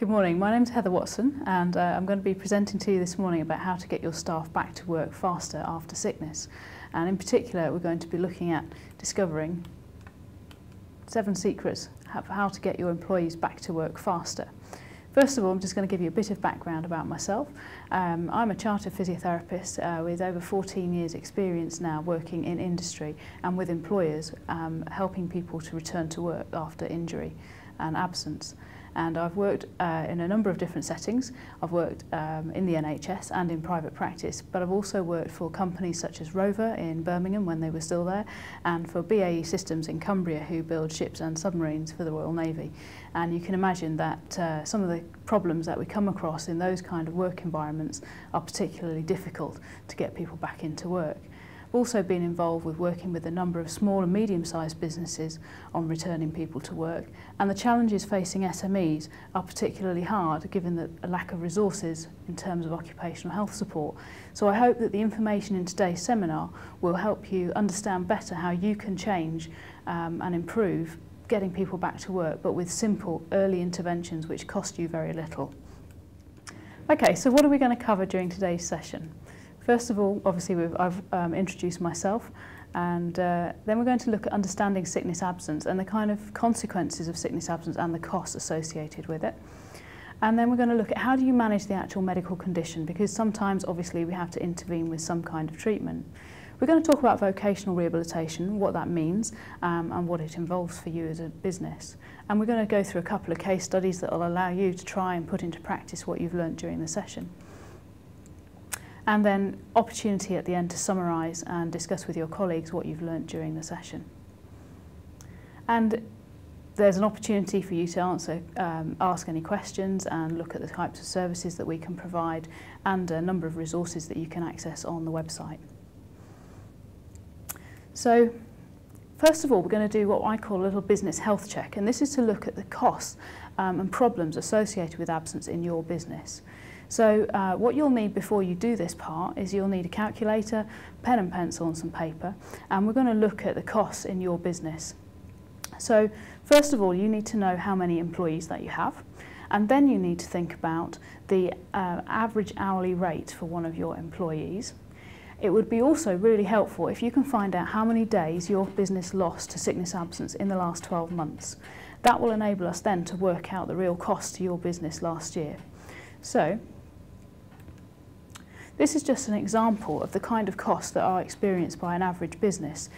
Good morning, my name is Heather Watson and I'm going to be presenting to you this morning about how to get your staff back to work faster after sickness. And in particular we're going to be looking at discovering 7 secrets for how to get your employees back to work faster. First of all, I'm just going to give you a bit of background about myself. I'm a chartered physiotherapist with over 14 years experience now working in industry and with employers, helping people to return to work after injury and absence. And I've worked in a number of different settings. I've worked in the NHS and in private practice, but I've also worked for companies such as Rover in Birmingham when they were still there, and for BAE Systems in Cumbria, who build ships and submarines for the Royal Navy. And you can imagine that some of the problems that we come across in those kind of work environments are particularly difficult to get people back into work. I've also been involved with working with a number of small and medium-sized businesses on returning people to work, and the challenges facing SMEs are particularly hard given the lack of resources in terms of occupational health support. So I hope that the information in today's seminar will help you understand better how you can change and improve getting people back to work, but with simple early interventions which cost you very little. Okay, so what are we going to cover during today's session? First of all, obviously I've introduced myself, and then we're going to look at understanding sickness absence and the kind of consequences of sickness absence and the costs associated with it. And then we're going to look at how do you manage the actual medical condition, because sometimes obviously we have to intervene with some kind of treatment. We're going to talk about vocational rehabilitation, what that means and what it involves for you as a business. And we're going to go through a couple of case studies that will allow you to try and put into practice what you've learned during the session. And then opportunity at the end to summarise and discuss with your colleagues what you've learnt during the session. And there's an opportunity for you to ask any questions and look at the types of services that we can provide and a number of resources that you can access on the website. So first of all, we're going to do what I call a little business health check, and this is to look at the costs and problems associated with absence in your business. So what you'll need before you do this part is you'll need a calculator, pen and pencil and some paper, and we're going to look at the costs in your business. So first of all, you need to know how many employees that you have, and then you need to think about the average hourly rate for one of your employees. It would be also really helpful if you can find out how many days your business lost to sickness absence in the last 12 months. That will enable us then to work out the real cost to your business last year. So this is just an example of the kind of costs that are experienced by an average business.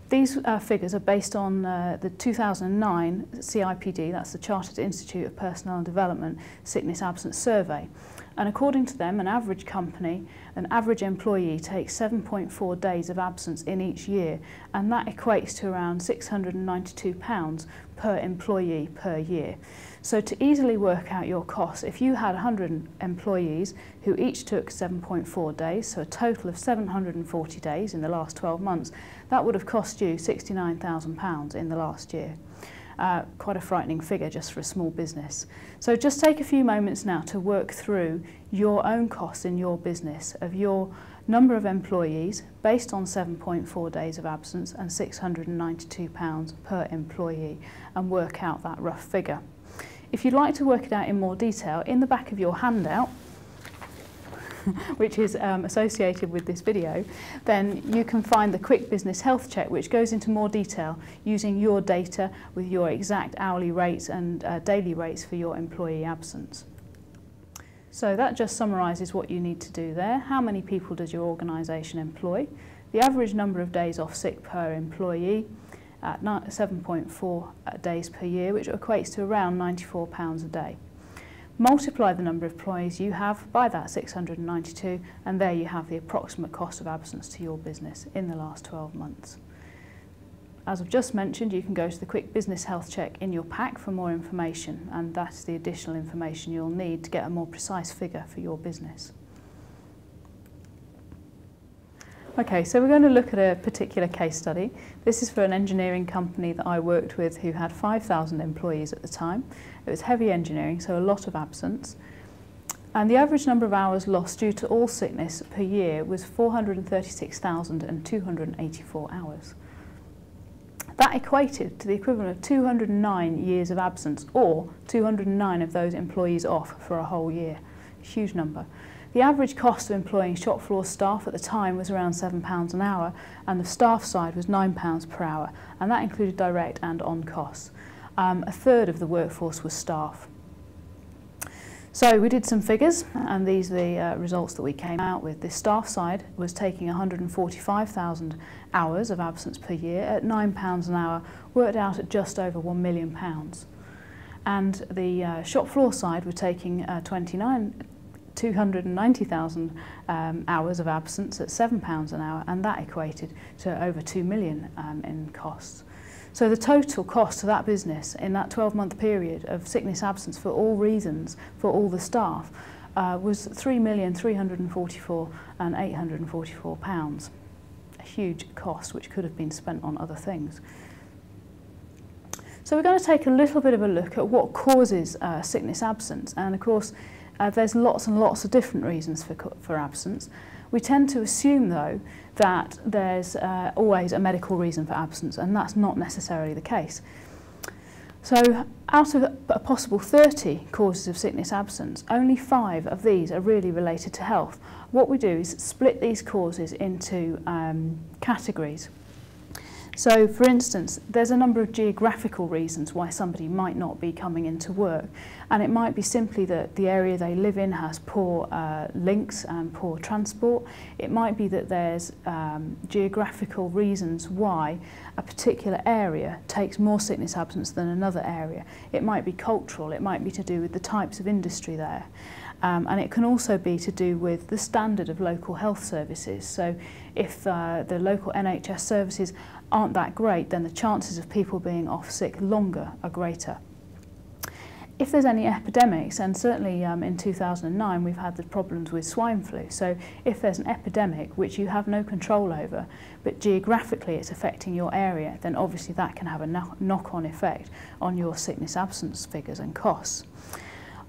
These figures are based on the 2009 CIPD, that's the Chartered Institute of Personnel and Development Sickness Absence Survey. And according to them, an average company, an average employee takes 7.4 days of absence in each year, and that equates to around £692 per employee per year. So to easily work out your costs, if you had 100 employees who each took 7.4 days, so a total of 740 days in the last 12 months, that would have cost you £69,000 in the last year. Quite a frightening figure just for a small business. So just take a few moments now to work through your own costs in your business of your number of employees based on 7.4 days of absence and £692 per employee, and work out that rough figure. If you'd like to work it out in more detail, in the back of your handout, which is associated with this video, then you can find the quick business health check, which goes into more detail using your data with your exact hourly rates and daily rates for your employee absence. So that just summarises what you need to do there. How many people does your organisation employ? The average number of days off sick per employee at 7.4 days per year, which equates to around £94 a day. Multiply the number of employees you have by that 692, and there you have the approximate cost of absence to your business in the last 12 months. As I've just mentioned, you can go to the quick business health check in your pack for more information, and that's the additional information you'll need to get a more precise figure for your business. Okay, so we're going to look at a particular case study. This is for an engineering company that I worked with who had 5,000 employees at the time. It was heavy engineering, so a lot of absence. And the average number of hours lost due to all sickness per year was 436,284 hours. That equated to the equivalent of 209 years of absence, or 209 of those employees off for a whole year. Huge number. The average cost of employing shop floor staff at the time was around £7 an hour, and the staff side was £9 per hour, and that included direct and on costs. A third of the workforce was staff. So we did some figures, and these are the results that we came out with. The staff side was taking 145,000 hours of absence per year at £9 an hour, worked out at just over £1 million. And the shop floor side were taking 290,000 hours of absence at £7 an hour, and that equated to over 2 million in costs. So the total cost to that business in that 12-month period of sickness absence for all reasons for all the staff was £3,344,844. A huge cost which could have been spent on other things. So we're going to take a little bit of a look at what causes sickness absence, and of course there's lots and lots of different reasons for absence. We tend to assume, though, that there's always a medical reason for absence, and that's not necessarily the case. So out of a possible 30 causes of sickness absence, only 5 of these are really related to health. What we do is split these causes into categories. So, for instance, there's a number of geographical reasons why somebody might not be coming into work, and it might be simply that the area they live in has poor links and poor transport. It might be that there's geographical reasons why a particular area takes more sickness absence than another area. It might be cultural, it might be to do with the types of industry there. And it can also be to do with the standard of local health services. So if the local NHS services aren't that great, then the chances of people being off sick longer are greater. If there's any epidemics, and certainly in 2009 we've had the problems with swine flu, so if there's an epidemic which you have no control over, but geographically it's affecting your area, then obviously that can have a knock-on effect on your sickness absence figures and costs.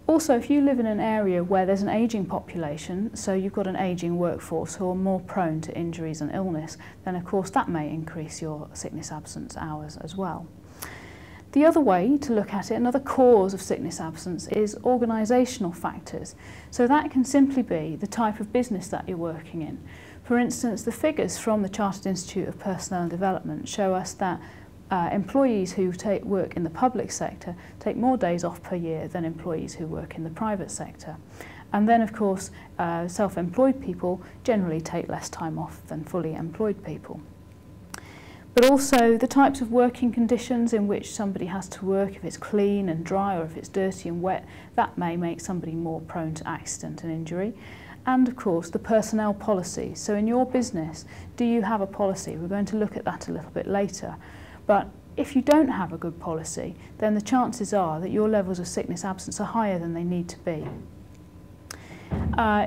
Also, if you live in an area where there's an ageing population, so you've got an ageing workforce who are more prone to injuries and illness, then of course that may increase your sickness absence hours as well. The other way to look at it, another cause of sickness absence, is organisational factors. So that can simply be the type of business that you're working in. For instance, the figures from the Chartered Institute of Personnel and Development show us that employees who work in the public sector take more days off per year than employees who work in the private sector. And then, of course, self-employed people generally take less time off than fully employed people. But also the types of working conditions in which somebody has to work, if it's clean and dry or if it's dirty and wet, that may make somebody more prone to accident and injury. And of course the personnel policy. So in your business, do you have a policy? We're going to look at that a little bit later. But if you don't have a good policy, then the chances are that your levels of sickness absence are higher than they need to be.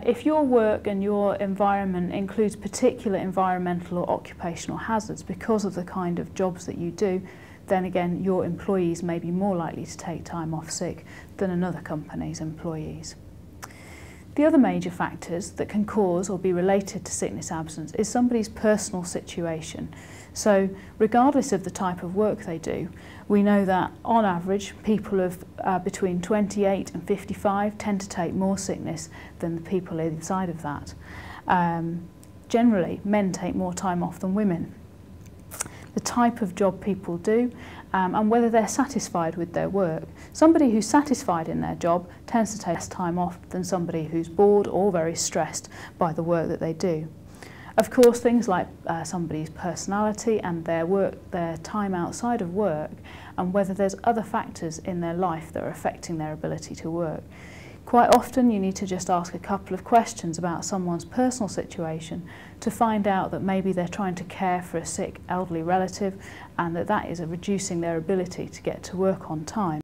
If your work and your environment includes particular environmental or occupational hazards because of the kind of jobs that you do, then again your employees may be more likely to take time off sick than another company's employees. The other major factors that can cause or be related to sickness absence is somebody's personal situation. So regardless of the type of work they do, we know that on average people of between 28 and 55 tend to take more sickness than the people inside of that. Generally, men take more time off than women. The type of job people do and whether they're satisfied with their work. Somebody who's satisfied in their job tends to take less time off than somebody who's bored or very stressed by the work that they do. Of course, things like somebody's personality and their time outside of work, and whether there's other factors in their life that are affecting their ability to work. Quite often you need to just ask a couple of questions about someone's personal situation to find out that maybe they're trying to care for a sick elderly relative and that is reducing their ability to get to work on time.